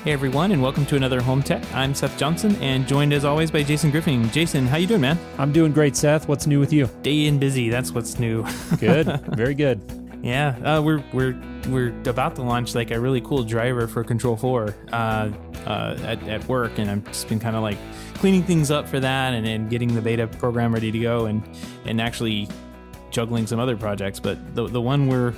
Hey everyone, and welcome to another Home Tech. I'm Seth Johnson, and joined as always by Jason Griffin. Jason, how you doing, man? I'm doing great, Seth. What's new with you? Day and busy. That's what's new. Good, very good. Yeah, we're about to launch like a really cool driver for Control 4 at work, and I've just been kind of like cleaning things up for that, and getting the beta program ready to go, and actually juggling some other projects. But the one we're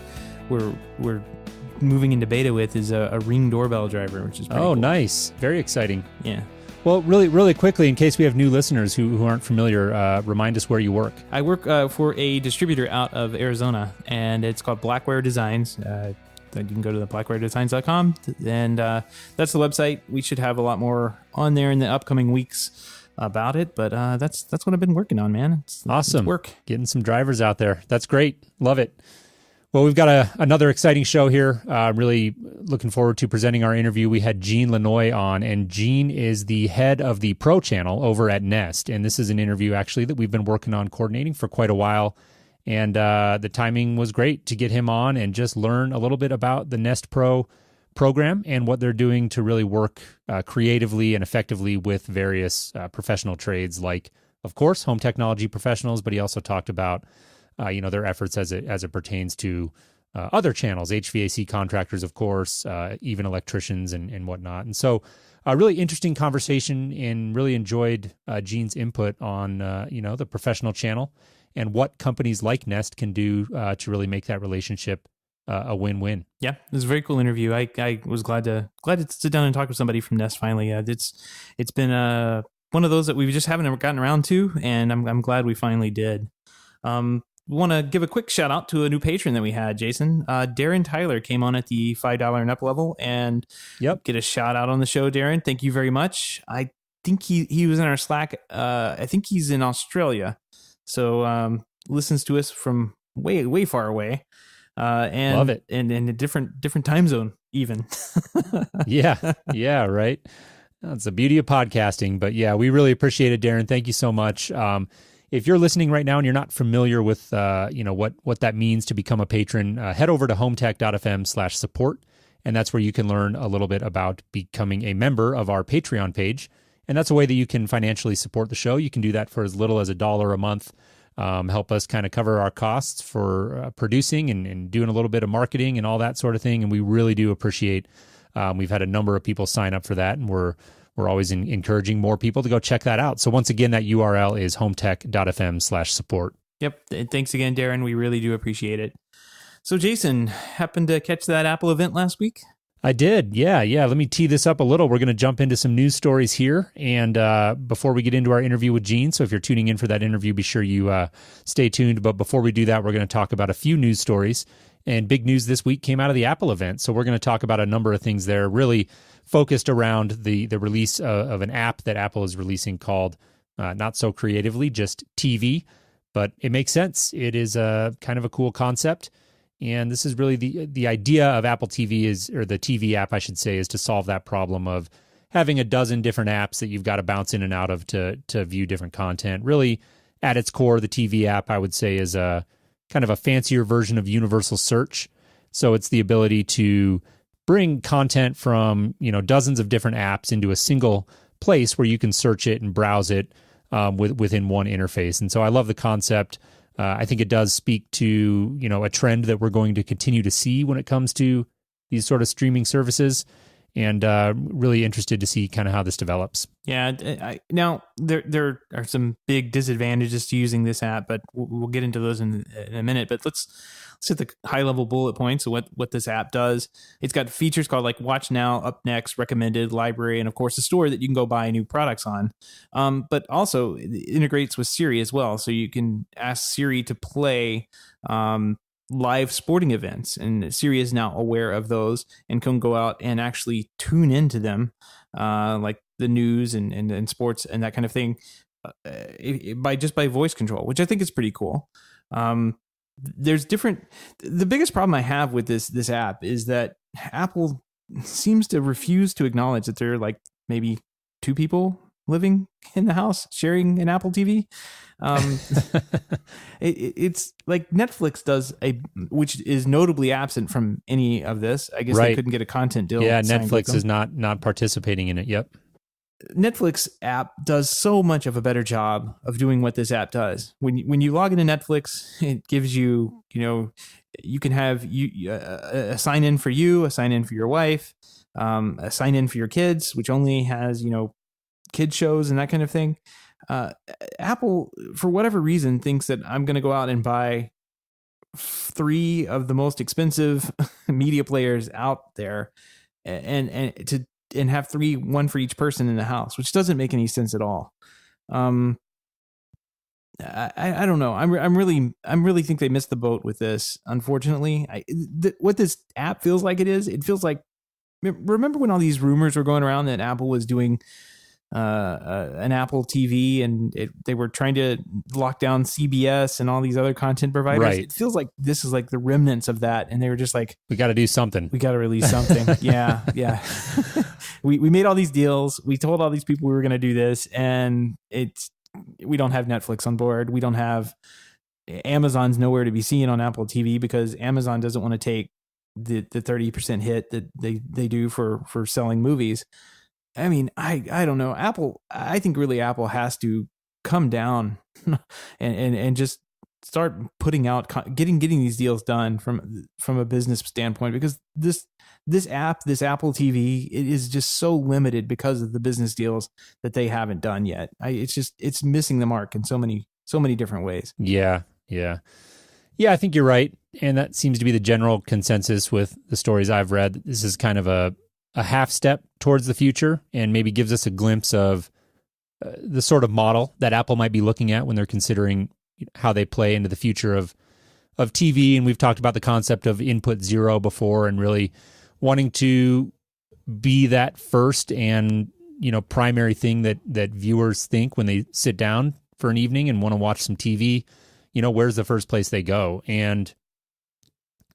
moving into beta with is a Ring doorbell driver, which is pretty cool. Nice. Very exciting. Yeah. Well, really quickly, in case we have new listeners who aren't familiar, remind us where you work. I work for a distributor out of Arizona, and it's called Blackware Designs. You can go to the blackwaredesigns.com, and that's the website. We should have a lot more on there in the upcoming weeks about it, but that's what I've been working on, man. Awesome. It's work. Getting some drivers out there. That's great. Love it. Well, we've got another exciting show here. Really looking forward to presenting our interview. We had Gene LaNois on, and Gene is the head of the Pro channel over at Nest. And this is an interview, actually, that we've been working on coordinating for quite a while. And the timing was great to get him on and just learn a little bit about the Nest Pro program and what they're doing to really work creatively and effectively with various professional trades, like, of course, home technology professionals. But he also talked about their efforts as it pertains to other channels, HVAC contractors, of course, even electricians and whatnot. And so a really interesting conversation, and really enjoyed Gene's input on, the professional channel and what companies like Nest can do to really make that relationship a win-win. Yeah, it was a very cool interview. I was glad to sit down and talk with somebody from Nest finally. It's been one of those that we just haven't gotten around to, and I'm glad we finally did. Want to give a quick shout out to a new patron that we had, Jason. Darren Tyler came on at the $5 and up level, and get a shout out on the show, Darren. Thank you very much. I think he was in our Slack. I think he's in Australia, so listens to us from way far away. And love it, and in a different time zone even. yeah, right. That's the beauty of podcasting. But yeah, we really appreciate it, Darren. Thank you so much. If you're listening right now and you're not familiar with what that means to become a patron, head over to HomeTech.fm/support, and that's where you can learn a little bit about becoming a member of our Patreon page. And that's a way that you can financially support the show. You can do that for as little as $1 a month. Help us kind of cover our costs for producing and doing a little bit of marketing and all that sort of thing. And we really do appreciate. We've had a number of people sign up for that, and we're always encouraging more people to go check that out. So once again, that URL is HomeTech.fm/support. Yep. Thanks again, Darren. We really do appreciate it. So Jason, happened to catch that Apple event last week? I did. Yeah. Let me tee this up a little. We're going to jump into some news stories here. And before we get into our interview with Gene, so if you're tuning in for that interview, be sure you stay tuned. But before we do that, we're going to talk about a few news stories. And big news this week came out of the Apple event. So we're going to talk about a number of things there, really focused around the release of an app that Apple is releasing called, not so creatively, just TV. But it makes sense. It is a kind of a cool concept. And this is really the idea of Apple TV or the TV app, I should say, is to solve that problem of having a dozen different apps that you've got to bounce in and out of to view different content. Really, at its core, the TV app, I would say, is a kind of a fancier version of universal search. So it's the ability to bring content from, dozens of different apps into a single place where you can search it and browse it within one interface. And so I love the concept. I think it does speak to, a trend that we're going to continue to see when it comes to these sort of streaming services. And really interested to see kind of how this develops. Yeah. Now, there are some big disadvantages to using this app, but we'll get into those in a minute. But let's hit the high-level bullet points of what this app does. It's got features called like Watch Now, Up Next, Recommended, Library, and of course, a store that you can go buy new products on. But also, it integrates with Siri as well. So you can ask Siri to play live sporting events, and Siri is now aware of those and can go out and actually tune into them, like the news and sports and that kind of thing, by voice control, which I think is pretty cool. The biggest problem I have with this app is that Apple seems to refuse to acknowledge that there are like maybe two people living in the house sharing an Apple TV. Um, it's like Netflix does which is notably absent from any of this. I guess they Right. couldn't get a content deal. Yeah, signed with Netflix them. is not participating in it. Yep. Netflix app does so much of a better job of doing what this app does. When you log into Netflix, it gives you, you can have a sign in for you, a sign in for your wife, a sign in for your kids, which only has, kid shows and that kind of thing. Apple, for whatever reason, thinks that I'm going to go out and buy 3 of the most expensive media players out there and have 3, one for each person in the house, which doesn't make any sense at all. I don't know. I'm really think they missed the boat with this. Unfortunately, what this app feels like it feels like, remember when all these rumors were going around that Apple was doing an Apple TV and they were trying to lock down CBS and all these other content providers. Right. It feels like this is like the remnants of that. And they were just like, we got to do something. We got to release something. Yeah. We made all these deals. We told all these people we were going to do this, and we don't have Netflix on board. We don't have Amazon's nowhere to be seen on Apple TV because Amazon doesn't want to take the 30% hit that they do for selling movies. I mean, I don't know. I think really Apple has to come down and just start putting out, getting these deals done from a business standpoint, because this Apple TV, it is just so limited because of the business deals that they haven't done yet. It's missing the mark in so many different ways. Yeah. I think you're right. And that seems to be the general consensus with the stories I've read. This is kind of a half step towards the future and maybe gives us a glimpse of the sort of model that Apple might be looking at when they're considering how they play into the future of TV. And we've talked about the concept of input zero before, and really wanting to be that first and, primary thing that viewers think when they sit down for an evening and want to watch some TV. Where's the first place they go? And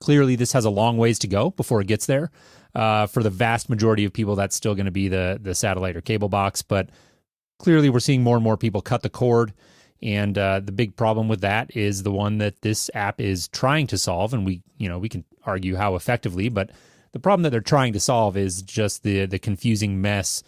clearly this has a long ways to go before it gets there. For the vast majority of people, that's still going to be the satellite or cable box. But clearly we're seeing more and more people cut the cord. And the big problem with that is the one that this app is trying to solve. And we can argue how effectively, but the problem that they're trying to solve is just the confusing mess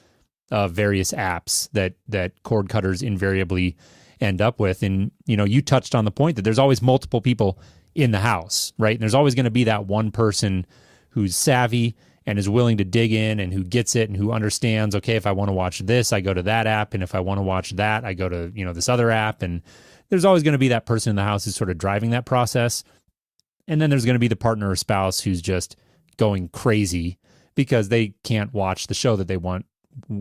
of various apps that cord cutters invariably end up with. And, you touched on the point that there's always multiple people in the house, right? And there's always going to be that one person who's savvy and is willing to dig in and who gets it and who understands, okay, if I want to watch this, I go to that app. And if I want to watch that, I go to, this other app. And there's always going to be that person in the house who's sort of driving that process. And then there's going to be the partner or spouse who's just going crazy because they can't watch the show that they want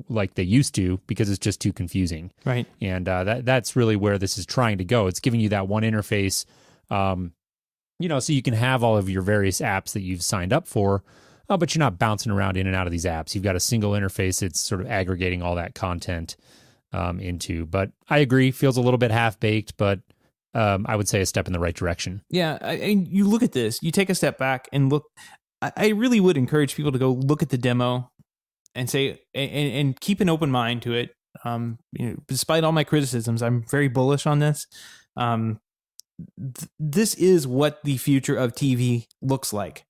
like they used to because it's just too confusing. Right. And that's really where this is trying to go. It's giving you that one interface, so you can have all of your various apps that you've signed up for, but you're not bouncing around in and out of these apps. You've got a single interface that's sort of aggregating all that content into. But I agree, feels a little bit half-baked, but I would say a step in the right direction. Yeah, and you look at this, you take a step back and look. I really would encourage people to go look at the demo and say, and keep an open mind to it. Despite all my criticisms, I'm very bullish on this. This is what the future of TV looks like.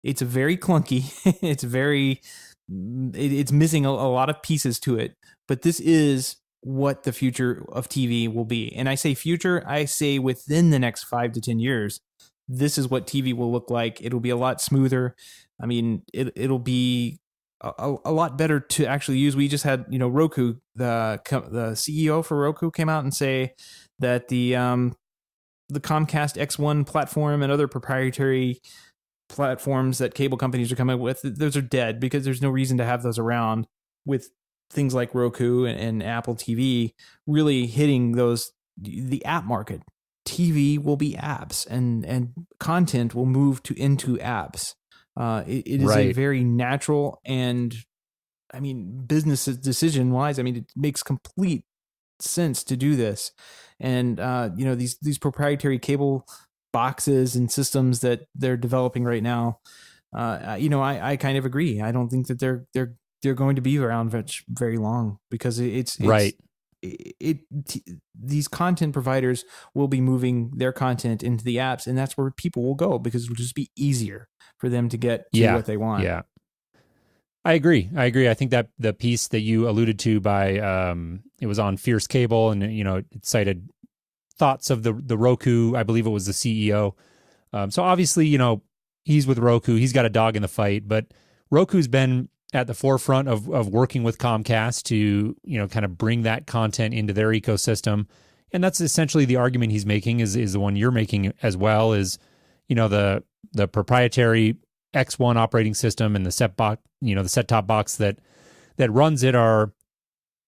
It's very clunky. It's missing a lot of pieces to it, but this is what the future of TV will be. And I say future, I say within the next 5 to 10 years, this is what TV will look like. It'll be a lot smoother. I mean, it'll be a lot better to actually use. We just had, Roku, the CEO for Roku came out and say that the Comcast X1 platform and other proprietary platforms that cable companies are coming with, those are dead because there's no reason to have those around, with things like Roku and Apple TV really hitting the app market. TV will be apps and content will move into apps. It is right. a very natural and, business decision wise, it makes complete sense to do this. And, these proprietary cable boxes and systems that they're developing right now, I kind of agree. I don't think that they're they're going to be around very long, because Right. these content providers will be moving their content into the apps, and that's where people will go, because it'll just be easier for them to get to what they want. Yeah. I agree. I think that the piece that you alluded to by it was on Fierce Cable, and it cited thoughts of the Roku. I believe it was the CEO. So obviously, he's with Roku. He's got a dog in the fight, but Roku's been at the forefront of working with Comcast to kind of bring that content into their ecosystem, and that's essentially the argument he's making is the one you're making as well. Is the proprietary X1 operating system and the set-top box that runs it are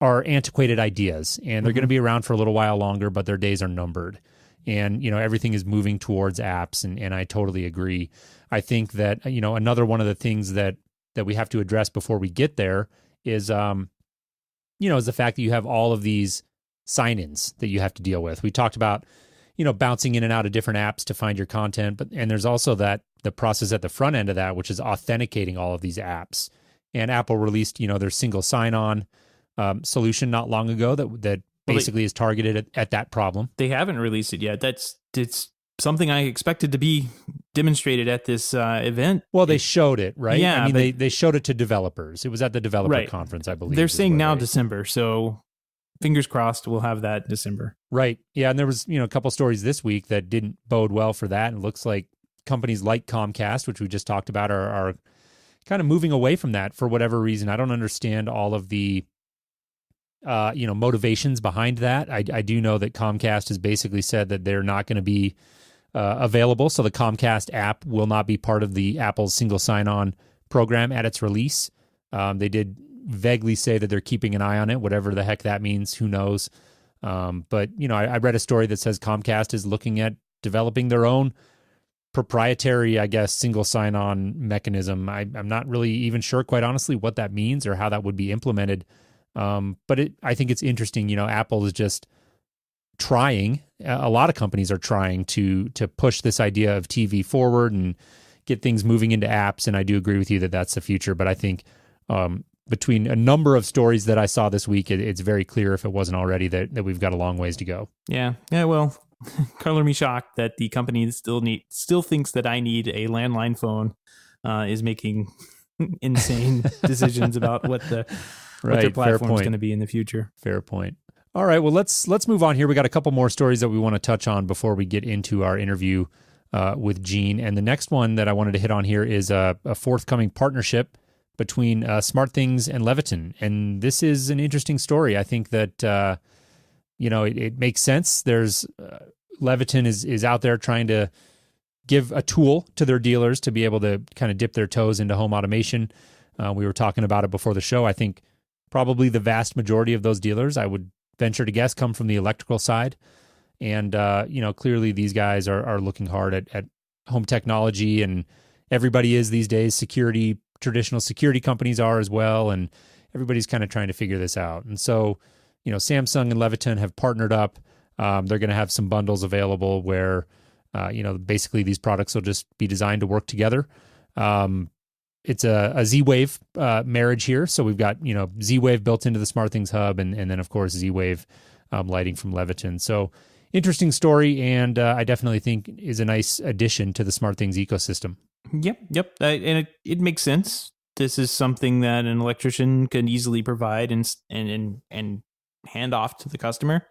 antiquated ideas, and they're going to be around for a little while longer, but their days are numbered. And everything is moving towards apps, and I totally agree. I think that another one of the things that we have to address before we get there is is the fact that you have all of these sign-ins that you have to deal with. We talked about bouncing in and out of different apps to find your content, and there's also the process at the front end of that, which is authenticating all of these apps. And Apple released their single sign-on solution not long ago that basically is targeted at that problem. They haven't released it yet. It's something I expected to be demonstrated at this event. Well, they showed it, right? Yeah, I mean, they showed it to developers. It was at the developer conference, I believe. They're saying now December, so fingers crossed we'll have that December. Right. Yeah, and there was a couple stories this week that didn't bode well for that. And it looks like companies like Comcast, which we just talked about, are kind of moving away from that for whatever reason. I don't understand all of the motivations behind that. I do know that Comcast has basically said that they're not going to be available. So the Comcast app will not be part of the Apple's single sign-on program at its release. They did vaguely say that they're keeping an eye on it, whatever the heck that means, who knows. But I read a story that says Comcast is looking at developing their own proprietary, I guess, single sign-on mechanism. I'm not really even sure, quite honestly, what that means or how that would be implemented. But I think it's interesting. Apple is just trying. A lot of companies are trying to push this idea of TV forward and get things moving into apps. And I do agree with you that that's the future. But I think between a number of stories that I saw this week, it's very clear, if it wasn't already, that we've got a long ways to go. Yeah. Well, color me shocked that the company still thinks that I need a landline phone is making insane decisions about what their platform is going to be in the future. Fair point. All right, well, let's move on here. We got a couple more stories that we want to touch on before we get into our interview with Gene. And the next one that I wanted to hit on here is a forthcoming partnership between SmartThings and Leviton. And this is an interesting story. I think that it makes sense. There's Leviton is out there trying to give a tool to their dealers to be able to kind of dip their toes into home automation. We were talking about it before the show. I think probably the vast majority of those dealers, I would venture to guess, come from the electrical side. And, clearly these guys are looking hard at home technology, and everybody is these days. Traditional security companies are as well. And everybody's kind of trying to figure this out. And so, Samsung and Leviton have partnered up. They're going to have some bundles available where, basically these products will just be designed to work together. It's a Z-Wave marriage here. So we've got, Z-Wave built into the SmartThings hub, and then, of course, Z-Wave lighting from Leviton. So interesting story, and I definitely think is a nice addition to the SmartThings ecosystem. Yep. And it makes sense. This is something that an electrician can easily provide and hand off to the customer.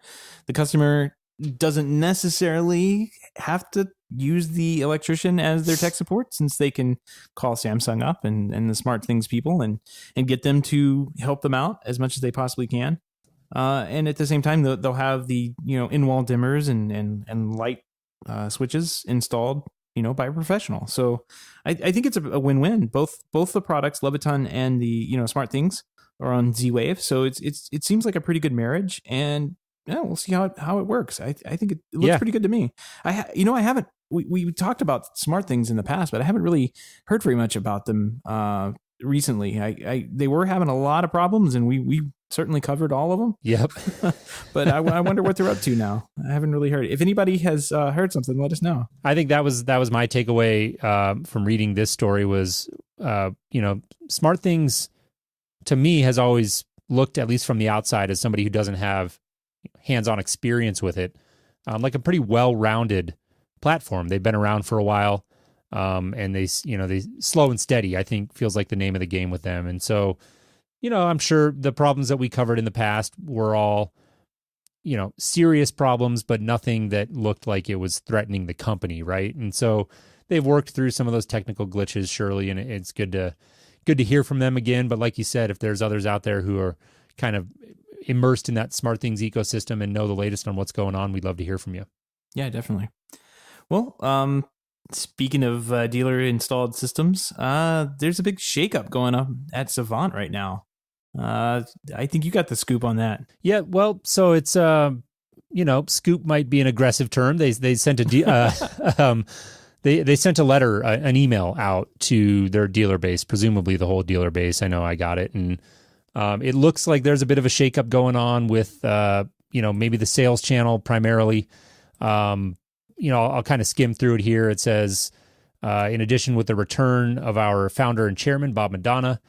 The customer doesn't necessarily have to use the electrician as their tech support, since they can call Samsung up and the SmartThings people and get them to help them out as much as they possibly can. And at the same time, they'll have the in-wall dimmers and light switches installed by a professional. So I think it's a win-win. Both the products, Leviton and the SmartThings, are on Z-Wave. So it seems like a pretty good marriage, and we'll see how it works. I think it looks pretty good to me. I haven't. We talked about SmartThings in the past, but I haven't really heard very much about them recently. They were having a lot of problems, and we certainly covered all of them. Yep. But I wonder what they're up to now. I haven't really heard. If anybody has heard something, let us know. I think that was my takeaway from reading this story was, SmartThings to me has always looked, at least from the outside, as somebody who doesn't have hands-on experience with it, like a pretty well-rounded platform. They've been around for a while, and they slow and steady, I think, feels like the name of the game with them. And so, I'm sure the problems that we covered in the past were all, serious problems, but nothing that looked like it was threatening the company, right? And so they've worked through some of those technical glitches, surely, and it's good to hear from them again. But like you said, if there's others out there who are kind of immersed in that SmartThings ecosystem and know the latest on what's going on, we'd love to hear from you. Yeah, definitely. Well, speaking of dealer installed systems, there's a big shakeup going on at Savant right now. I think you got the scoop on that. Yeah, well, so it's scoop might be an aggressive term. They sent a they sent a letter, an email out to their dealer base, presumably the whole dealer base. I know I got it, and it looks like there's a bit of a shakeup going on with maybe the sales channel primarily. I'll kind of skim through it here. It says, in addition, with the return of our founder and chairman, Bob Madonna,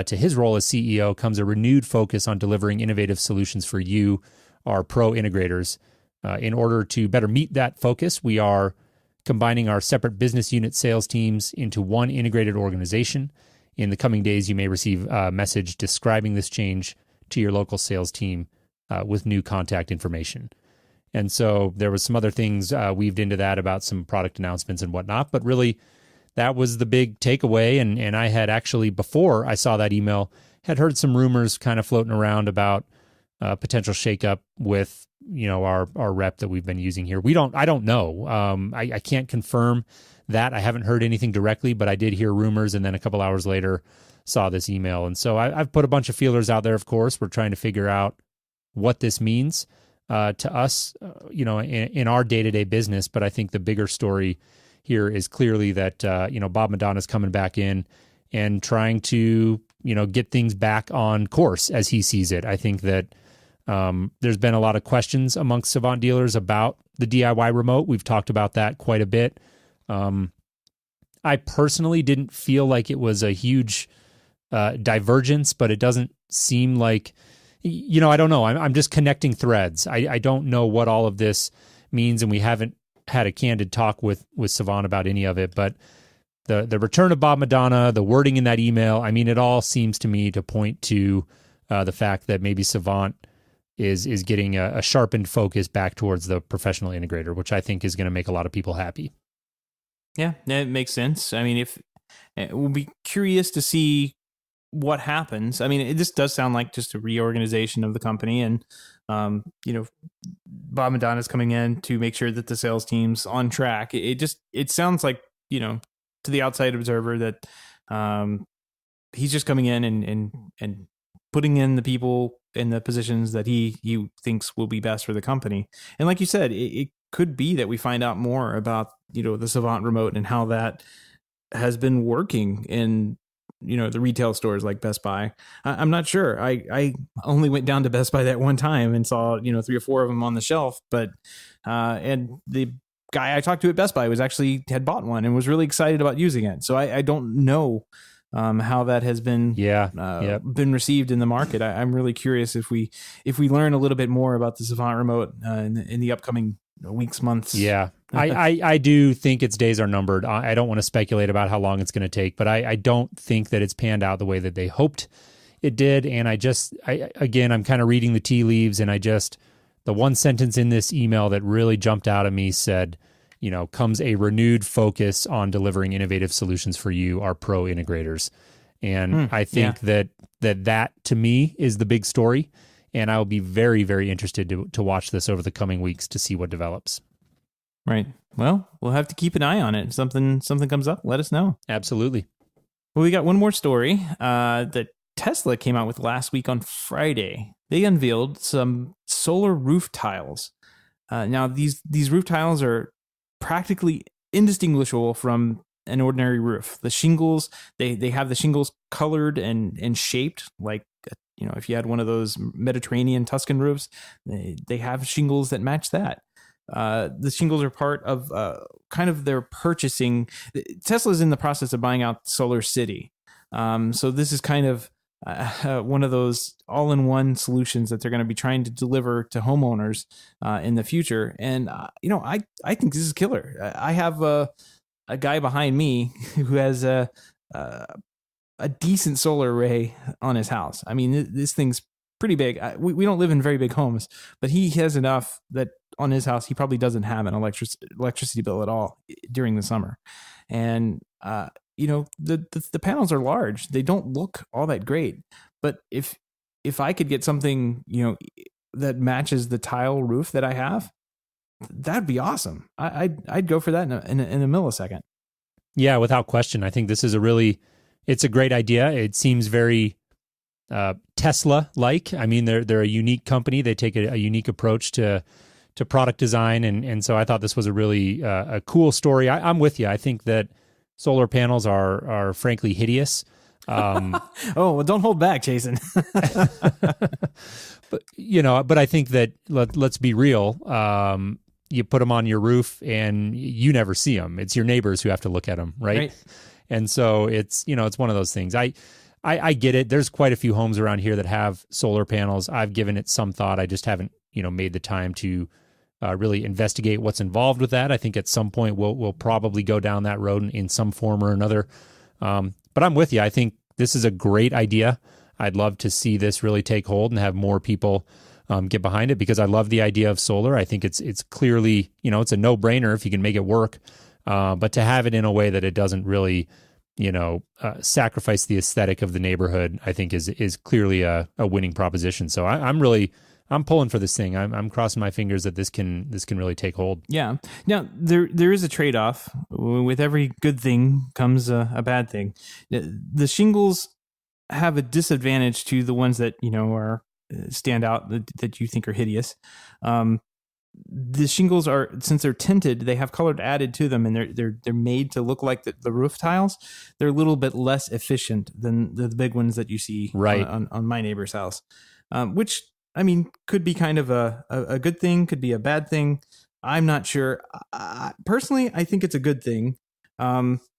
to his role as CEO comes a renewed focus on delivering innovative solutions for you, our pro integrators. In order to better meet that focus, we are combining our separate business unit sales teams into one integrated organization. In the coming days, you may receive a message describing this change to your local sales team with new contact information. And so there was some other things weaved into that about some product announcements and whatnot, but really that was the big takeaway. And I had actually, before I saw that email, had heard some rumors kind of floating around about potential shakeup with our rep that we've been using here. I don't know. I can't confirm that. I haven't heard anything directly, but I did hear rumors, and then a couple hours later saw this email. And so I've put a bunch of feelers out there. Of course, we're trying to figure out what this means to us, in our day-to-day business. But I think the bigger story here is clearly that Bob Madonna's coming back in and trying to get things back on course as he sees it. I think that there's been a lot of questions amongst Savant dealers about the DIY remote. We've talked about that quite a bit. I personally didn't feel like it was a huge divergence, but it doesn't seem like, I don't know. I'm just connecting threads. I don't know what all of this means, and we haven't had a candid talk with Savant about any of it. But the return of Bob Madonna, the wording in that email, I mean, it all seems to me to point to the fact that maybe Savant is getting a sharpened focus back towards the professional integrator, which I think is going to make a lot of people happy. Yeah, that makes sense. I mean, we'll be curious to see what happens. I mean, this does sound like just a reorganization of the company, and Bob Madonna's coming in to make sure that the sales team's on track. It sounds like, to the outside observer, that he's just coming in and putting in the people in the positions that he thinks will be best for the company. And like you said, it could be that we find out more about the Savant remote and how that has been working in the retail stores like Best Buy. I'm not sure. I only went down to Best Buy that one time and saw 3 or 4 of them on the shelf, but and the guy I talked to at Best Buy had bought one and was really excited about using it. So I don't know how that has been been received in the market. I'm really curious if we learn a little bit more about the Savant remote in the upcoming weeks, months. Yeah. I do think its days are numbered. I don't want to speculate about how long it's going to take, but I don't think that it's panned out the way that they hoped it did. And I'm kind of reading the tea leaves, and the one sentence in this email that really jumped out at me said, comes a renewed focus on delivering innovative solutions for you, our pro integrators. And I think that to me is the big story. And I'll be very, very interested to watch this over the coming weeks to see what develops. Right. Well, we'll have to keep an eye on it. If something comes up, let us know. Absolutely. Well, we got one more story that Tesla came out with last week on Friday. They unveiled some solar roof tiles. Now, these roof tiles are practically indistinguishable from an ordinary roof. The shingles, they have the shingles colored and shaped like, if you had one of those Mediterranean Tuscan roofs, they have shingles that match that. The shingles are part of kind of their purchasing. Tesla's in the process of buying out Solar City. So this is kind of one of those all-in-one solutions that they're going to be trying to deliver to homeowners in the future. And I think this is killer. I have a guy behind me who has a decent solar array on his house. I mean, this thing's pretty big. We don't live in very big homes, but he has enough that on his house he probably doesn't have an electricity bill at all during the summer. And the panels are large. They don't look all that great. But if I could get something that matches the tile roof that I have, that'd be awesome. I'd go for that in a millisecond. Yeah, without question. I think this is it's a great idea. It seems very Tesla-like. I mean, they're a unique company. They take a unique approach to product design, and so I thought this was a really a cool story. I'm with you. I think that solar panels are frankly hideous. Oh, well, don't hold back, Jason. But I think that let's be real. You put them on your roof and you never see them. It's your neighbors who have to look at them, right? And so it's one of those things. I get it. There's quite a few homes around here that have solar panels. I've given it some thought. I just haven't, made the time to really investigate what's involved with that. I think at some point we'll probably go down that road in some form or another. But I'm with you. I think this is a great idea. I'd love to see this really take hold and have more people get behind it, because I love the idea of solar. I think it's clearly, it's a no-brainer if you can make it work. But to have it in a way that it doesn't really, sacrifice the aesthetic of the neighborhood, I think is clearly a winning proposition. So I'm pulling for this thing. I'm crossing my fingers that this can really take hold. Yeah. Now there is a trade-off. With every good thing comes a bad thing. The shingles have a disadvantage to the ones that are stand out that you think are hideous. The shingles are, since they're tinted, they have color added to them, and they're made to look like the roof tiles. They're a little bit less efficient than the big ones that you see on my neighbor's house, which I mean could be kind of a good thing, could be a bad thing. I'm not sure. Personally, I think it's a good thing.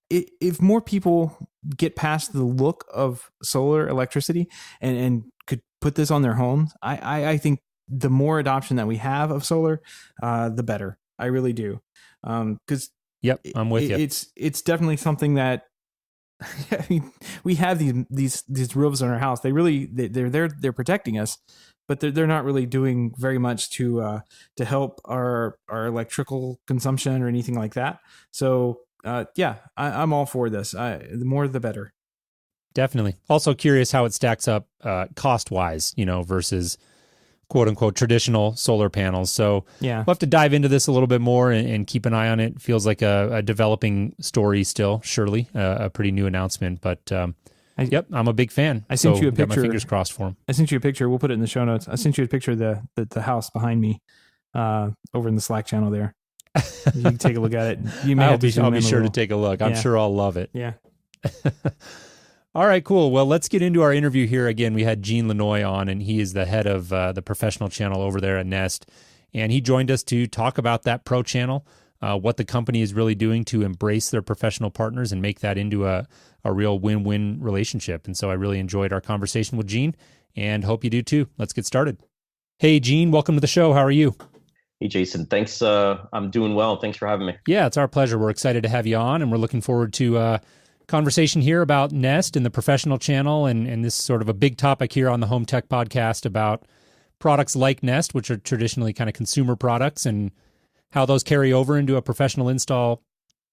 If more people get past the look of solar electricity and could put this on their homes, I think the more adoption that we have of solar, the better. I really do. Because I'm with you. It's definitely something that I mean, we have these roofs on our house. They're protecting us, but they're not really doing very much to help our electrical consumption or anything like that. So I'm all for this. The more the better. Definitely. Also curious how it stacks up cost wise, versus quote unquote traditional solar panels. So we'll have to dive into this a little bit more and keep an eye on it. Feels like a developing story still, surely a pretty new announcement, but I'm a big fan. I sent you a picture. Got my fingers crossed for him. I sent you a picture. We'll put it in the show notes. I sent you a picture of the house behind me over in the Slack channel there. You can take a look at it. You may I'll be sure to take a look. I'm sure I'll love it. Yeah. All right, cool. Well, let's get into our interview here. Again, we had Gene LaNois on, and he is the head of the professional channel over there at Nest. And he joined us to talk about that pro channel, what the company is really doing to embrace their professional partners and make that into a real win-win relationship. And so I really enjoyed our conversation with Gene, and hope you do too. Let's get started. Hey, Gene, welcome to the show. How are you? Hey, Jason. Thanks. I'm doing well. Thanks for having me. Yeah, it's our pleasure. We're excited to have you on, and we're looking forward to conversation here about Nest and the professional channel, and this is sort of a big topic here on the Home Tech podcast about products like Nest, which are traditionally kind of consumer products, and how those carry over into a professional install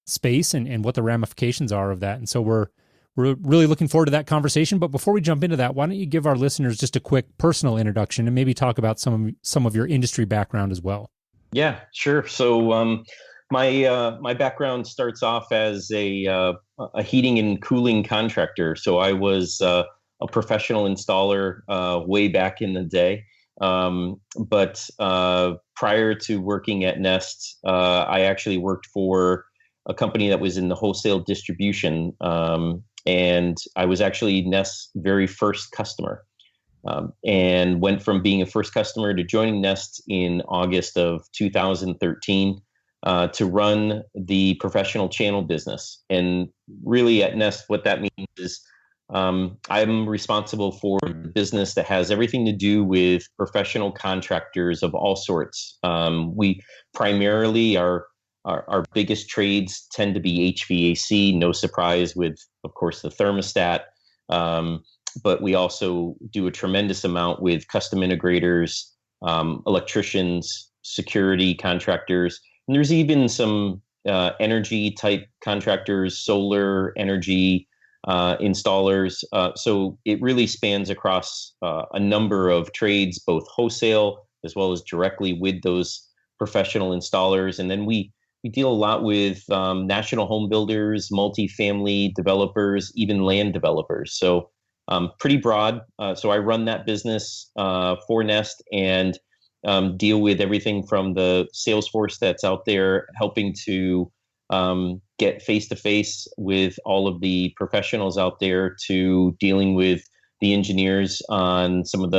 space and what the ramifications are of that. And so we're really looking forward to that conversation. But before we jump into that, why don't you give our listeners just a quick personal introduction and maybe talk about some of your industry background as well? Yeah, sure. So my background starts off as a heating and cooling contractor. So I was a professional installer way back in the day. But prior to working at Nest, I actually worked for a company that was in the wholesale distribution. And I was actually Nest's very first customer. And went from being a first customer to joining Nest in August of 2013 to run the professional channel business. And really at Nest, what that means is I'm responsible for the business that has everything to do with professional contractors of all sorts. We primarily our biggest trades tend to be HVAC, no surprise with, of course, the thermostat. But we also do a tremendous amount with custom integrators, electricians, security contractors, and there's even some energy type contractors, solar energy installers. So it really spans across a number of trades, both wholesale as well as directly with those professional installers. And then we deal a lot with national home builders, multifamily developers, even land developers. So pretty broad. So I run that business for Nest and deal with everything from the sales force that's out there helping to get face to face with all of the professionals out there, to dealing with the engineers on some of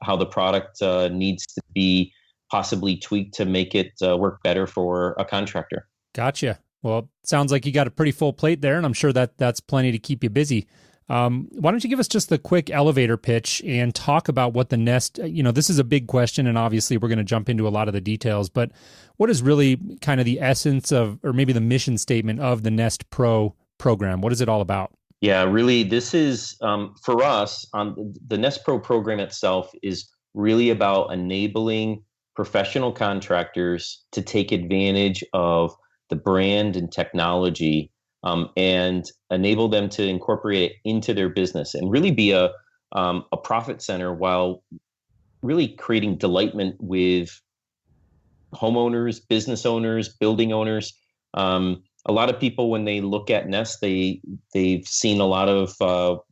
how the product needs to be possibly tweaked to make it work better for a contractor. Gotcha. Well, sounds like you got a pretty full plate there, and I'm sure that's plenty to keep you busy. Why don't you give us just the quick elevator pitch and talk about what the Nest, this is a big question, and obviously we're going to jump into a lot of the details, but what is really kind of the essence of, or maybe the mission statement of the Nest Pro program? What is it all about? Yeah, really, this is, for us, the Nest Pro program itself is really about enabling professional contractors to take advantage of the brand and technology and enable them to incorporate it into their business and really be a profit center while really creating delightment with homeowners, business owners, building owners. A lot of people, when they look at Nest, they've seen a lot of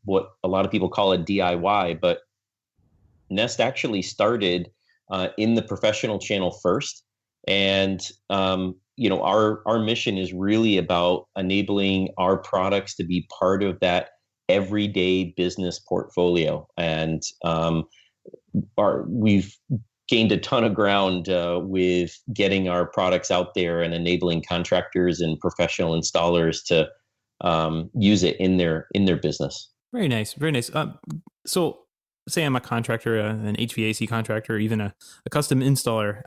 what a lot of people call a DIY, but Nest actually started in the professional channel first. And our mission is really about enabling our products to be part of that everyday business portfolio. And we've gained a ton of ground with getting our products out there and enabling contractors and professional installers to use it in their business. Very nice, very nice. So, say I'm a contractor, an HVAC contractor, or even a custom installer.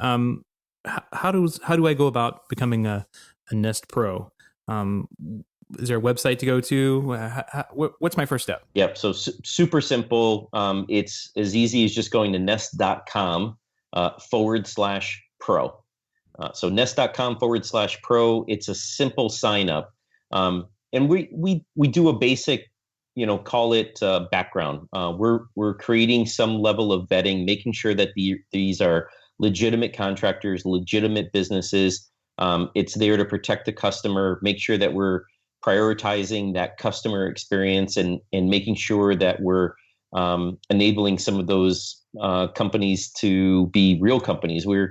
How do I go about becoming a Nest Pro? Is there a website to go to? What's my first step? Yep. So super simple. It's as easy as just going to nest.com /pro. So nest.com/pro. It's a simple sign up. And we do a basic, call it background. We're creating some level of vetting, making sure that these are legitimate contractors, legitimate businesses. It's there to protect the customer, make sure that we're prioritizing that customer experience and making sure that we're enabling some of those companies to be real companies. We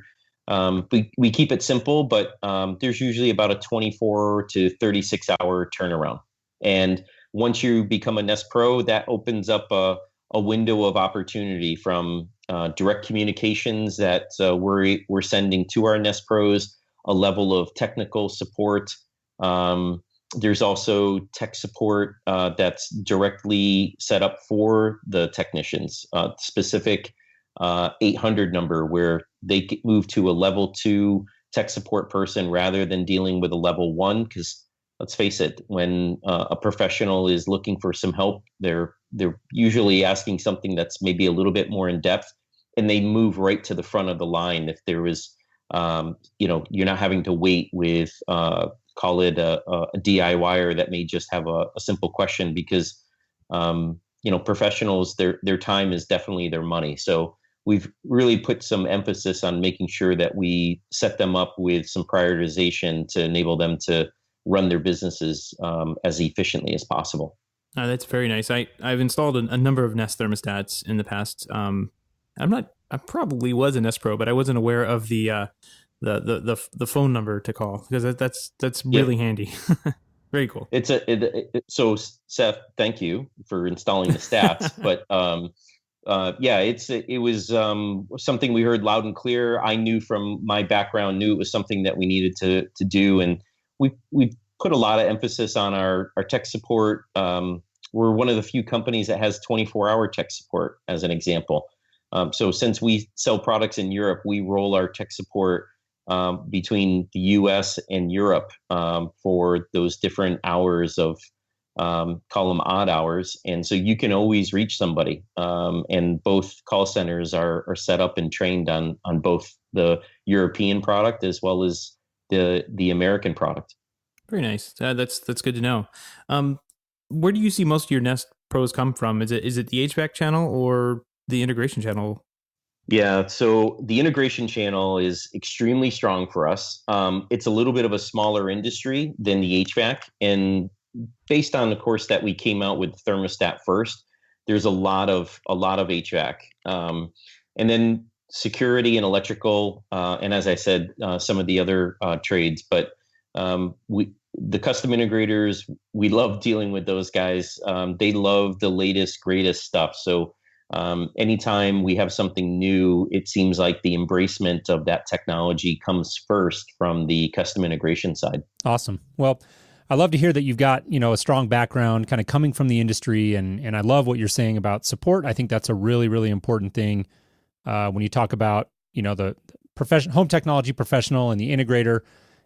keep it simple, but there's usually about a 24 to 36 hour turnaround. And once you become a Nest Pro, that opens up a window of opportunity from direct communications that we're sending to our Nest Pros, a level of technical support. There's also tech support that's directly set up for the technicians, specific 800 number where they move to a level 2 tech support person rather than dealing with a level 1. Because let's face it, when a professional is looking for some help, they're usually asking something that's maybe a little bit more in depth, and they move right to the front of the line. If there was, you're not having to wait with, call it a DIYer that may just have a simple question, because, professionals, their time is definitely their money. So we've really put some emphasis on making sure that we set them up with some prioritization to enable them to run their businesses as efficiently as possible. That's very nice. I've installed a number of Nest thermostats in the past. I probably was a Nest Pro, but I wasn't aware of the phone number to call, because that's really handy. Very cool. So Seth, thank you for installing the stats, but it was something we heard loud and clear. I knew from my background, it was something that we needed to do, and we put a lot of emphasis on our tech support. we're one of the few companies that has 24-hour tech support, as an example. So since we sell products in Europe, we roll our tech support between the US and Europe for those different hours of, call them odd hours. And so you can always reach somebody. And both call centers are set up and trained on both the European product as well as the American product. Very nice. That's good to know. Where do you see most of your Nest Pros come from? Is it the HVAC channel or the integration channel? Yeah, so the integration channel is extremely strong for us. It's a little bit of a smaller industry than the HVAC, and based on the course that we came out with thermostat first, there's a lot of HVAC, and then security and electrical, and as I said, some of the other trades. But the custom integrators, we love dealing with those guys. They love the latest, greatest stuff. So anytime we have something new, it seems like the embracement of that technology comes first from the custom integration side. Awesome. Well, I love to hear that you've got, a strong background kind of coming from the industry, and I love what you're saying about support. I think that's a really, really important thing when you talk about, the home technology professional and the integrator.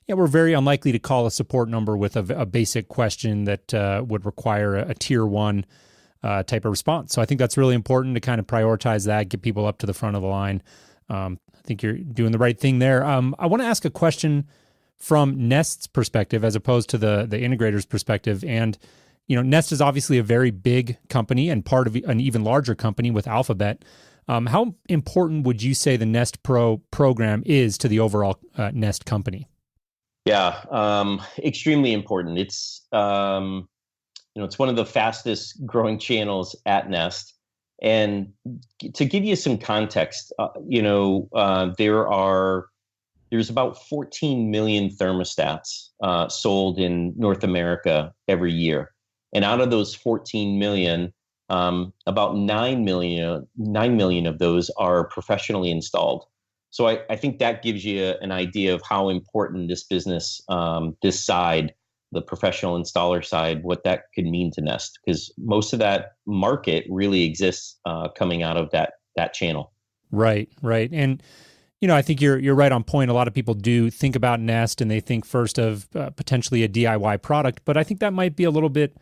Yeah, we're very unlikely to call a support number with a basic question that would require a tier one type of response. So I think that's really important to kind of prioritize that, get people up to the front of the line. I think you're doing the right thing there. I want to ask a question from Nest's perspective as opposed to the integrator's perspective. And, Nest is obviously a very big company and part of an even larger company with Alphabet. How important would you say the Nest Pro program is to the overall Nest company? Yeah, extremely important. It's it's one of the fastest growing channels at Nest. And to give you some context, there's about 14 million thermostats sold in North America every year. And out of those 14 million, about 9 million of those are professionally installed. So I think that gives you an idea of how important this business, this side, the professional installer side, what that could mean to Nest, because most of that market really exists coming out of that channel. Right. And I think you're right on point. A lot of people do think about Nest and they think first of potentially a DIY product, but I think that might be a little bit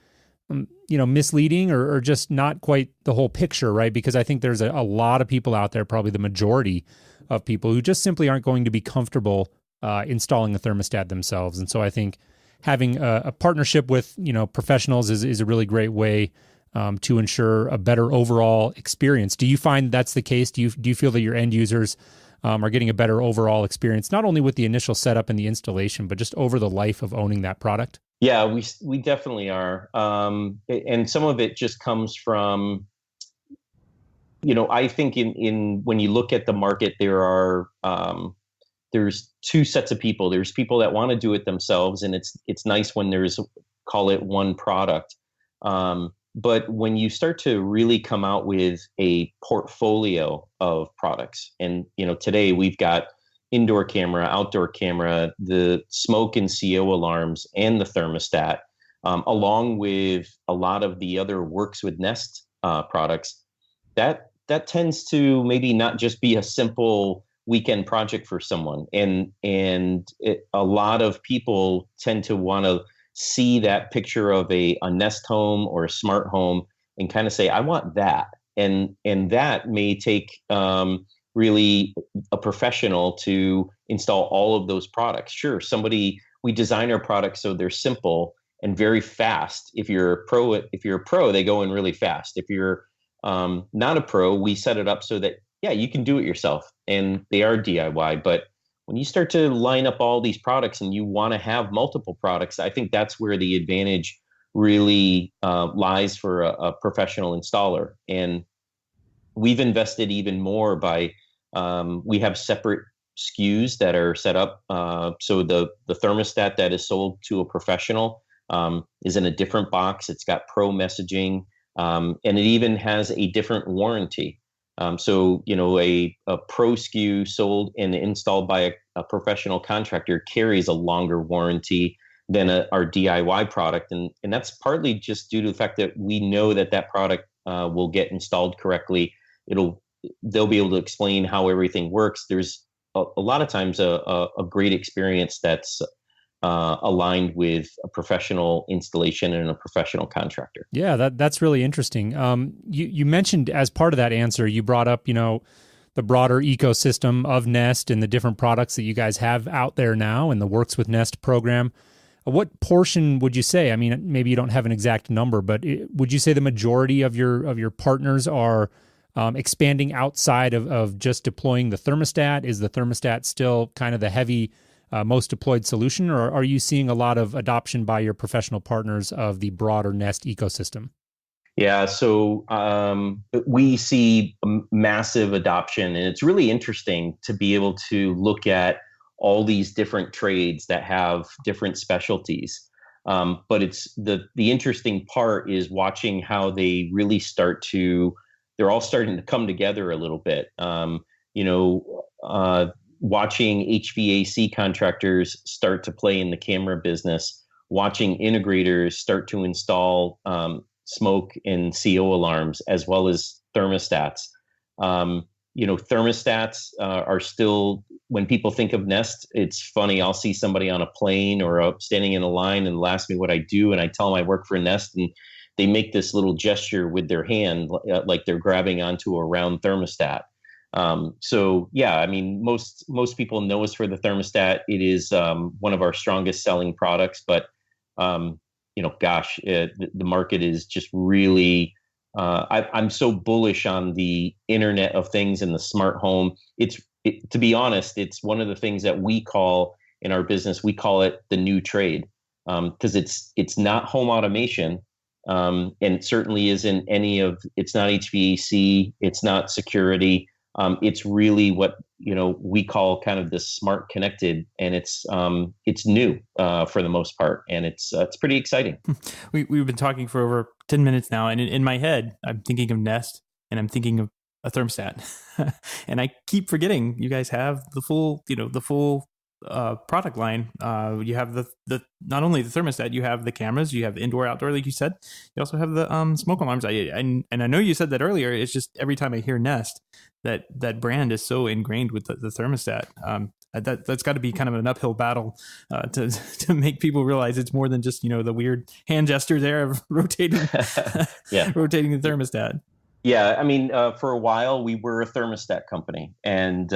misleading or just not quite the whole picture, right? Because I think there's a lot of people out there, probably the majority of people, who just simply aren't going to be comfortable installing a thermostat themselves. And so I think having a partnership with professionals is a really great way to ensure a better overall experience. Do you find that's the case? Do you feel that your end users are getting a better overall experience, not only with the initial setup and the installation, but just over the life of owning that product? Yeah, we definitely are. And some of it just comes from, I think in when you look at the market, there's two sets of people. There's people that want to do it themselves, and it's nice when there's, call it one product. But when you start to really come out with a portfolio of products, and today we've got indoor camera, outdoor camera, the smoke and CO alarms, and the thermostat, along with a lot of the other Works with Nest products, that tends to maybe not just be a simple weekend project for someone. And a lot of people tend to want to see that picture of a Nest home or a smart home and kind of say, I want that. And that may take really a professional to install all of those products. Sure, we design our products so they're simple and very fast. If you're a pro, they go in really fast. If you're not a pro, we set it up so that, yeah, you can do it yourself and they are DIY. But when you start to line up all these products and you want to have multiple products, I think that's where the advantage really lies for a professional installer. And we've invested even more by we have separate SKUs that are set up. So the thermostat that is sold to a professional is in a different box. It's got pro messaging, and it even has a different warranty. So a pro SKU sold and installed by a professional contractor carries a longer warranty our DIY product, and that's partly just due to the fact that we know that product will get installed correctly. They'll be able to explain how everything works. There's a lot of times a great experience that's aligned with a professional installation and a professional contractor. Yeah, that's really interesting. You mentioned as part of that answer, you brought up, the broader ecosystem of Nest and the different products that you guys have out there now and the Works with Nest program. What portion would you say? I mean, maybe you don't have an exact number, but would you say the majority of your partners are expanding outside of just deploying the thermostat? Is the thermostat still kind of the heavy, most deployed solution, or are you seeing a lot of adoption by your professional partners of the broader Nest ecosystem? Yeah, so we see massive adoption, and it's really interesting to be able to look at all these different trades that have different specialties. But it's the interesting part is watching how they really they're all starting to come together a little bit. Watching HVAC contractors start to play in the camera business, watching integrators start to install smoke and CO alarms, as well as thermostats. Thermostats are still, when people think of Nest, it's funny. I'll see somebody on a plane or standing in a line and they'll ask me what I do, and I tell them I work for Nest, and they make this little gesture with their hand, like they're grabbing onto a round thermostat. So yeah, I mean, most people know us for the thermostat. It is one of our strongest selling products, but the market is just really. I'm so bullish on the Internet of Things and the smart home. To be honest, it's one of the things that we call in our business. We call it the new trade, because it's not home automation, and it certainly isn't it's not HVAC, it's not security. It's really what we call kind of the smart connected, and it's new for the most part, and it's pretty exciting. We've been talking for over 10 minutes now, and in my head, I'm thinking of Nest, and I'm thinking of a thermostat, and I keep forgetting you guys have the full product line. You have the not only the thermostat, you have the cameras, you have the indoor, outdoor, like you said. You also have the smoke alarms. And I know you said that earlier. It's just every time I hear Nest, that brand is so ingrained with the thermostat. That's got to be kind of an uphill battle to make people realize it's more than just the weird hand gesture there of rotating rotating the thermostat. Yeah, I mean, for a while we were a thermostat company, and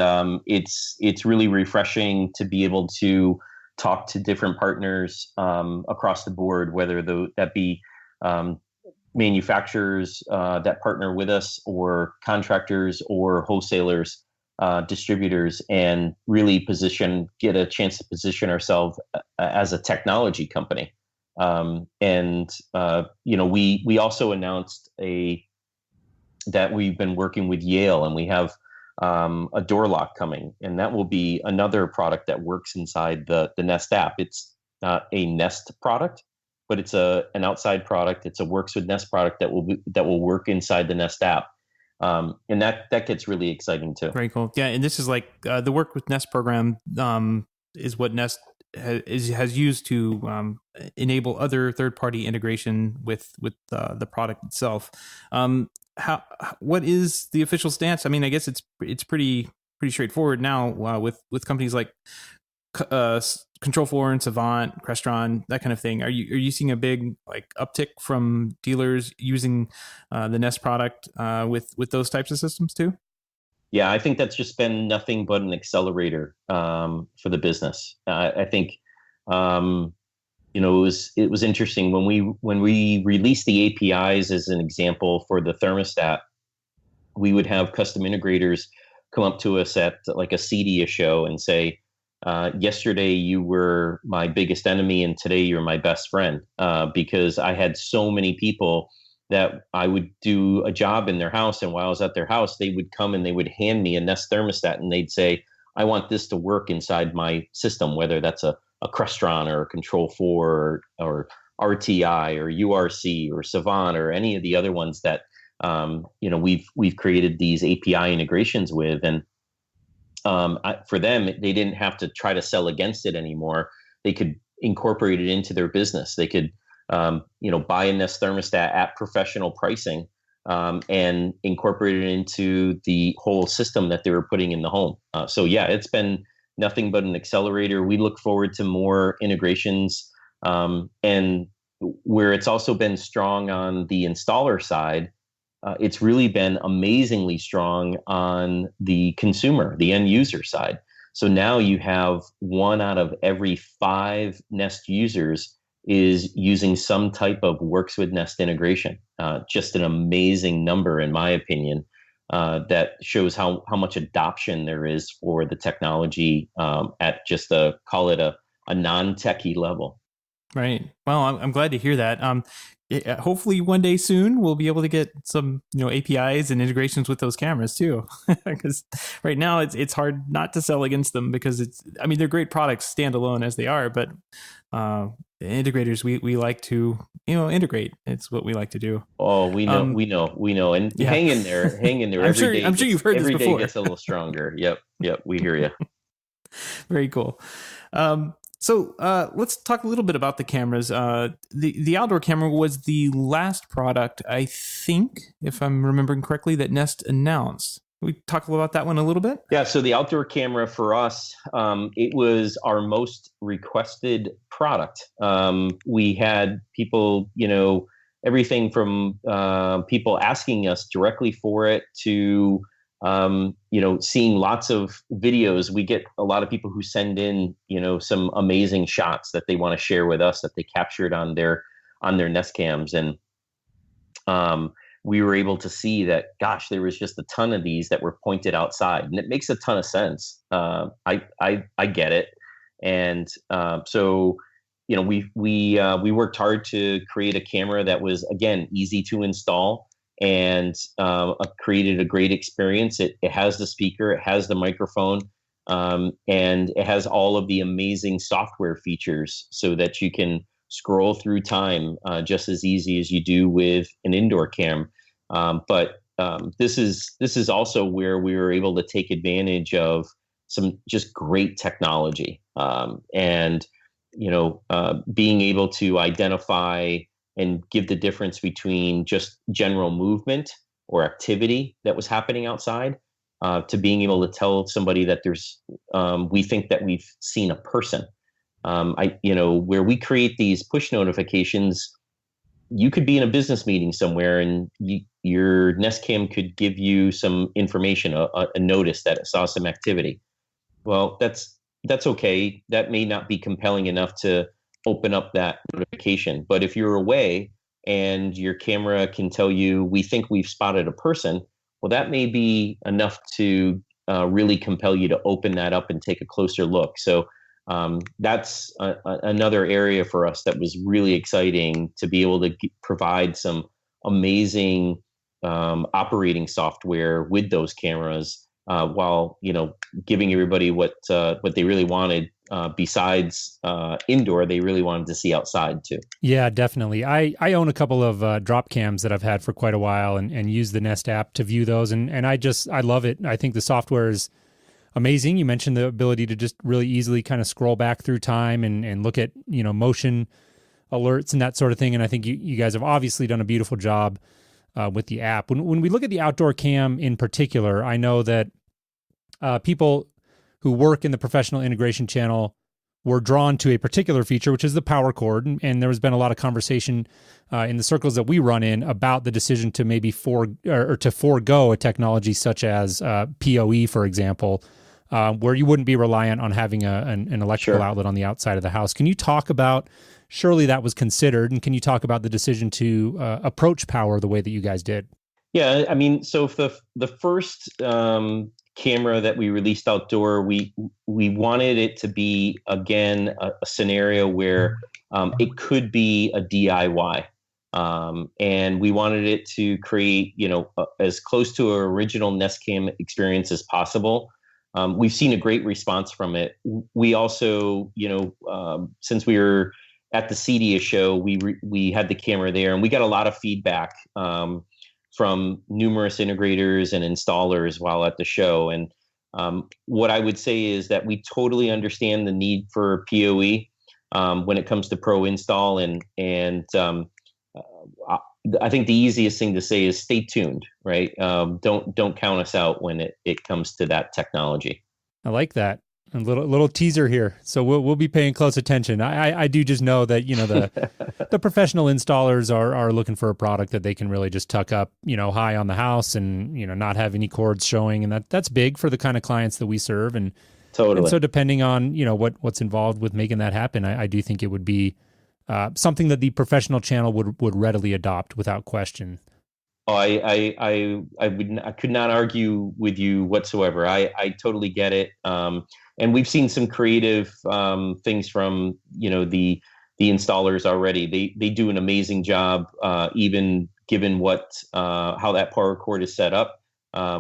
it's really refreshing to be able to talk to different partners across the board, whether that be manufacturers that partner with us, or contractors, or wholesalers, distributors, and really get a chance to position ourselves as a technology company. We also announced that we've been working with Yale, and we have a door lock coming, and that will be another product that works inside the Nest app. It's not a Nest product, but it's an outside product. It's a Works with Nest product that will work inside the Nest app, and that gets really exciting too. Very cool. Yeah, and this is like the Work with Nest program is what Nest has used to enable other third-party integration with the product itself. What is the official stance? I mean, I guess it's pretty straightforward now with companies like Control4 and Savant, Crestron, that kind of thing. Are you seeing a big uptick from dealers using the Nest product with those types of systems too? Yeah, I think that's just been nothing but an accelerator for the business. I think it was interesting when we released the APIs as an example for the thermostat. We would have custom integrators come up to us at like a CEDIA show and say, yesterday you were my biggest enemy and today you're my best friend, because I had so many people that I would do a job in their house, and while I was at their house, they would come and they would hand me a Nest thermostat, and they'd say, I want this to work inside my system, whether that's a Crestron or a Control4 or RTI or URC or Savant or any of the other ones that we've created these API integrations with. And for them, they didn't have to try to sell against it anymore. They could incorporate it into their business. They could, buy a Nest thermostat at professional pricing, and incorporate it into the whole system that they were putting in the home. So yeah, it's been nothing but an accelerator. We look forward to more integrations, and where it's also been strong on the installer side, it's really been amazingly strong on the consumer, the end user side. So now you have 1 out of every 5 Nest users is using some type of Works with Nest integration. Just an amazing number, in my opinion, that shows how much adoption there is for the technology, at just call it a non-techie level. Right. Well, I'm glad to hear that. Hopefully one day soon we'll be able to get some, APIs and integrations with those cameras too. Because right now it's hard not to sell against them, because they're great products standalone as they are, but integrators, we like to, integrate. It's what we like to do. Oh, we know. And yeah. Hang in there. I'm sure you've heard this before. Every day gets a little stronger. Yep. We hear you. Very cool. So let's talk a little bit about the cameras. The outdoor camera was the last product, I think, if I'm remembering correctly, that Nest announced. Can we talk about that one a little bit? Yeah, so the outdoor camera for us, it was our most requested product. We had people, everything from people asking us directly for it to seeing lots of videos. We get a lot of people who send in, some amazing shots that they want to share with us that they captured on their Nest cams. And we were able to see that, gosh, there was just a ton of these that were pointed outside, and it makes a ton of sense. I get it. And so, we worked hard to create a camera that was, again, easy to install, and created a great experience. It has the speaker, it has the microphone, and it has all of the amazing software features so that you can scroll through time just as easy as you do with an indoor cam. But this is also where we were able to take advantage of some just great technology, and being able to identify and give the difference between just general movement or activity that was happening outside, to being able to tell somebody that we think that we've seen a person. Where we create these push notifications, you could be in a business meeting somewhere, and your Nest Cam could give you some information, a notice that it saw some activity. Well, that's okay. That may not be compelling enough to open up that notification. But if you're away and your camera can tell you, we think we've spotted a person, well, that may be enough to really compel you to open that up and take a closer look. So that's another area for us that was really exciting, to be able to provide some amazing operating software with those cameras, while giving everybody what they really wanted. Besides indoor, they really wanted to see outside too. Yeah, definitely. I own a couple of drop cams that I've had for quite a while, and use the Nest app to view those, and I love it. I think the software is amazing. You mentioned the ability to just really easily kind of scroll back through time and look at motion alerts and that sort of thing. And I think you guys have obviously done a beautiful job with the app. When we look at the outdoor cam in particular, I know that people who work in the professional integration channel were drawn to a particular feature, which is the power cord. And there has been a lot of conversation in the circles that we run in about the decision to maybe forego a technology such as PoE, for example, where you wouldn't be reliant on having an electrical outlet on the outside of the house. Can you talk about, surely that was considered, and can you talk about the decision to approach power the way that you guys did? Yeah, so the first camera that we released outdoor, we wanted it to be, again, a scenario where it could be a DIY, and we wanted it to create as close to an original Nest Cam experience as possible. We've seen a great response from it. We also, since we were at the CEDIA show, we had the camera there, and we got a lot of feedback from numerous integrators and installers while at the show. And what I would say is that we totally understand the need for PoE. when it comes to pro install. I think the easiest thing to say is stay tuned, right? Don't count us out when it comes to that technology. I like that. A little teaser here. So we'll be paying close attention. I do just know that, the professional installers are looking for a product that they can really just tuck up, high on the house and, not have any cords showing. And that's big for the kind of clients that we serve. And totally. And so depending on, what's involved with making that happen, I do think it would be something that the professional channel would readily adopt without question. Oh, I could not argue with you whatsoever. I totally get it. And we've seen some creative things from the installers already. They do an amazing job, even given how that power cord is set up.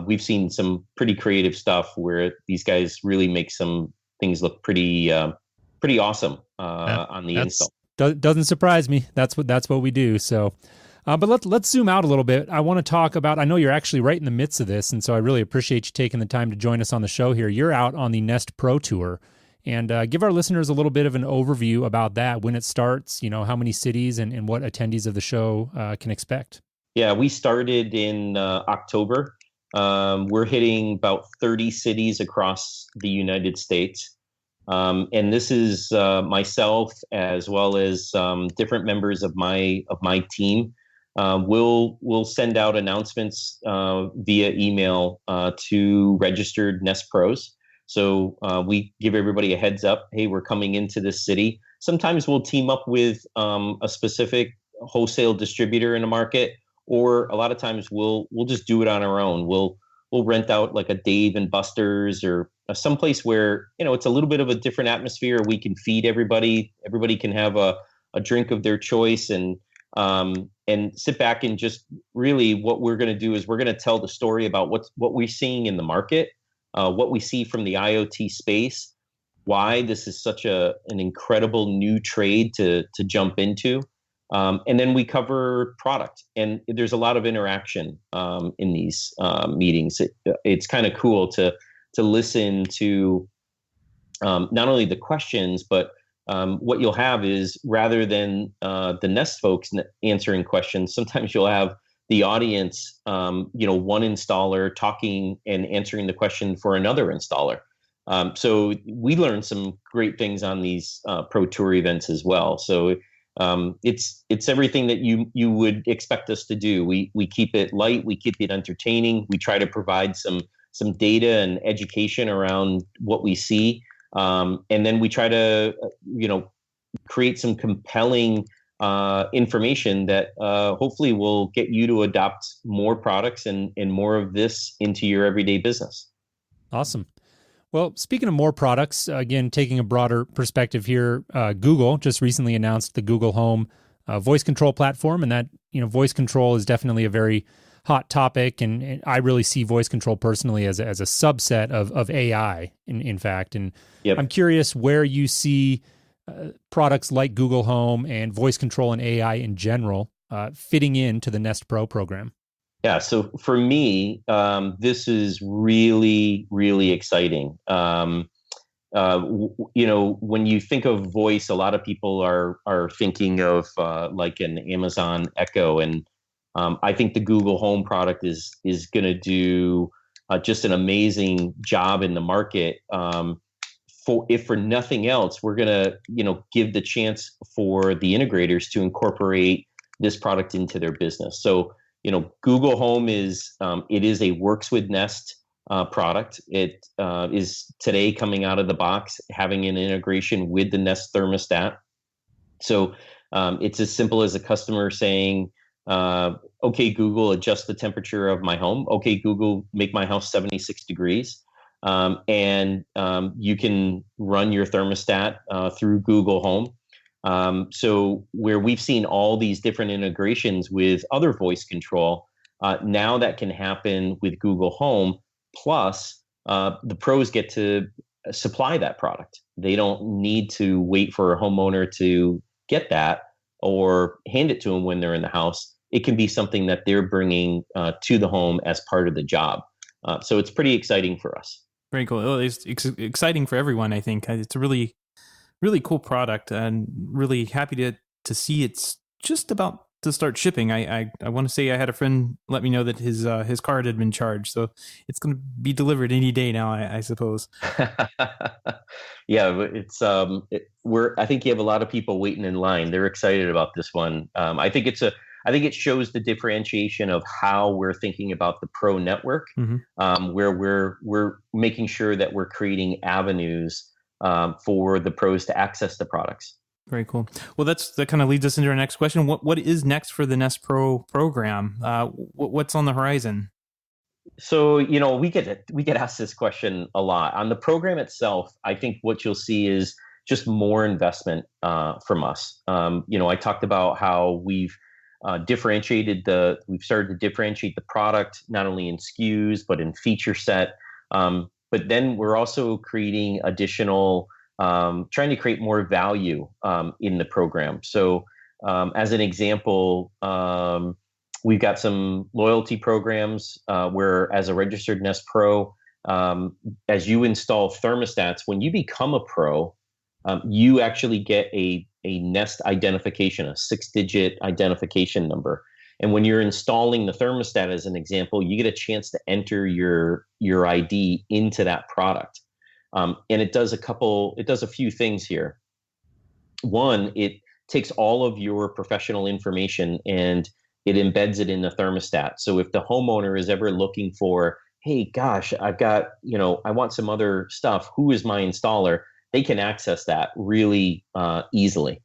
We've seen some pretty creative stuff where these guys really make some things look pretty awesome on the install. Doesn't surprise me. That's what we do. So. But let's zoom out a little bit. I want to talk about, I know you're actually right in the midst of this, and so I really appreciate you taking the time to join us on the show here. You're out on the Nest Pro Tour, and give our listeners a little bit of an overview about that, when it starts, how many cities and what attendees of the show can expect. Yeah, we started in October. We're hitting about 30 cities across the United States. And this is myself as well as different members of my team. We'll send out announcements via email to registered Nest Pros. So we give everybody a heads up. Hey, we're coming into this city. Sometimes we'll team up with a specific wholesale distributor in the market, or a lot of times we'll just do it on our own. We'll rent out like a Dave and Buster's or someplace where it's a little bit of a different atmosphere. We can feed everybody. Everybody can have a drink of their choice and sit back and just really what we're going to do is we're going to tell the story about what we're seeing in the market, what we see from the IoT space, why this is such an incredible new trade to jump into. And then we cover product, and there's a lot of interaction in these meetings. It's kind of cool to listen to not only the questions, but what you'll have is rather than the Nest folks answering questions, sometimes you'll have the audience, one installer talking and answering the question for another installer. So we learned some great things on these Pro Tour events as well. So it's everything that you would expect us to do. We keep it light, we keep it entertaining. We try to provide some data and education around what we see. And then we try to, create some compelling information that hopefully will get you to adopt more products and more of this into your everyday business. Awesome. Well, speaking of more products, again, taking a broader perspective here, Google just recently announced the Google Home voice control platform, and that, voice control is definitely a very hot topic, and I really see voice control personally as a subset of AI, in fact. And yep. I'm curious where you see products like Google Home and voice control and AI in general fitting into the Nest Pro program. Yeah, so for me, this is really, really exciting. When you think of voice, a lot of people are thinking of like an Amazon Echo, and I think the Google Home product is going to do just an amazing job in the market. If for nothing else, we're going to give the chance for the integrators to incorporate this product into their business. So Google Home is a Works with Nest product. It is today coming out of the box having an integration with the Nest thermostat. So it's as simple as a customer saying, okay, Google, adjust the temperature of my home. Okay, Google, make my house 76 degrees. And you can run your thermostat through Google Home. So where we've seen all these different integrations with other voice control, now that can happen with Google Home. Plus, the pros get to supply that product. They don't need to wait for a homeowner to get that or hand it to them when they're in the house. It can be something that they're bringing to the home as part of the job. So it's pretty exciting for us. Very cool. It's exciting for everyone, I think. It's a really really cool product, and really happy to see it's just about to start shipping. I want to say I had a friend let me know that his card had been charged, so it's going to be delivered any day now, I suppose. Yeah, it's I think you have a lot of people waiting in line. They're excited about this one. I think it shows the differentiation of how we're thinking about the pro network, where we're making sure that we're creating avenues for the pros to access the products. Very cool. Well, that kind of leads us into our next question. What is next for the Nest Pro program? What's on the horizon? So, we get asked this question a lot. On the program itself, I think what you'll see is just more investment from us. I talked about how we've started to differentiate the product, not only in SKUs, but in feature set. But then we're also creating additional, trying to create more value in the program. So as an example, we've got some loyalty programs where, as a registered Nest Pro, as you install thermostats, when you become a pro, you actually get a Nest identification, a 6-digit identification number. And when you're installing the thermostat, as an example, you get a chance to enter your ID into that product. And it does a few things here. One, it takes all of your professional information and it embeds it in the thermostat. So if the homeowner is ever looking for, hey, gosh, I want some other stuff, who is my installer? They can access that really easily.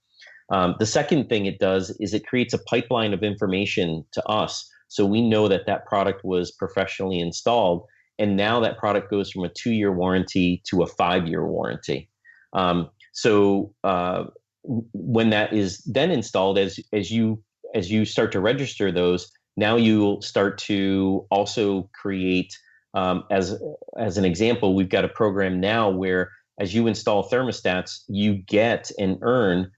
The second thing it does is it creates a pipeline of information to us. So we know that product was professionally installed. And now that product goes from a 2-year warranty to a 5-year warranty. So when that is then installed, as you start to register those, now you'll start to also create, as an example, we've got a program now where as you install thermostats, you get and earn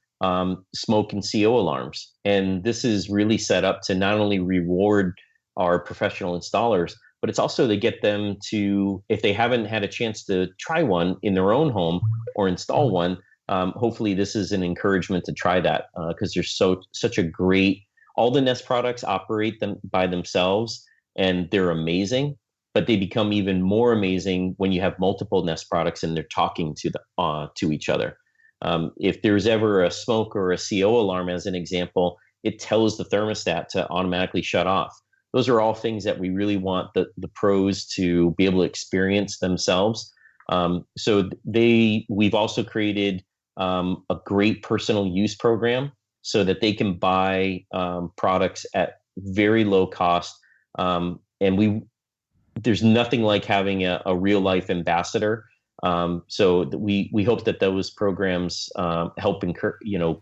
smoke and CO alarms. And this is really set up to not only reward our professional installers, but it's also to get them to, if they haven't had a chance to try one in their own home or install one, hopefully this is an encouragement to try that, because there's such a great, all the Nest products operate them by themselves and they're amazing, but they become even more amazing when you have multiple Nest products and they're talking to each other. If there's ever a smoke or a CO alarm, as an example, it tells the thermostat to automatically shut off. Those are all things that we really want the pros to be able to experience themselves. So we've also created a great personal use program so that they can buy products at very low cost. And there's nothing like having a real life ambassador. So we hope that those programs help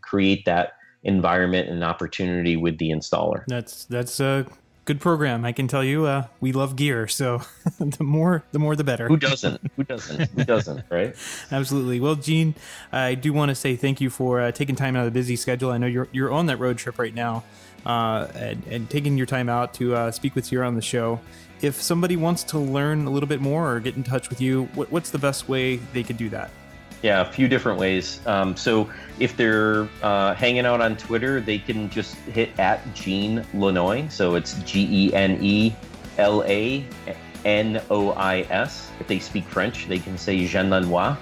create that environment and opportunity with the installer. That's a good program. I can tell you, we love gear, so the more the better. Who doesn't? Who doesn't? Right? Absolutely. Well, Gene, I do want to say thank you for taking time out of the busy schedule. I know you're on that road trip right now, and taking your time out to speak with you on the show. If somebody wants to learn a little bit more or get in touch with you, what's the best way they could do that? Yeah, a few different ways. So if they're hanging out on Twitter, they can just hit @Gene LaNois. So it's GeneLanois. If they speak French, they can say Jean Lanois.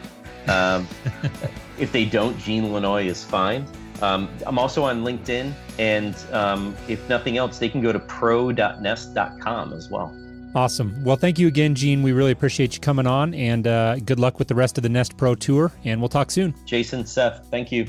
If they don't, Gene LaNois is fine. I'm also on LinkedIn, and if nothing else, they can go to pro.nest.com as well. Awesome. Well, thank you again, Gene. We really appreciate you coming on, and good luck with the rest of the Nest Pro Tour, and we'll talk soon. Jason, Seth, thank you.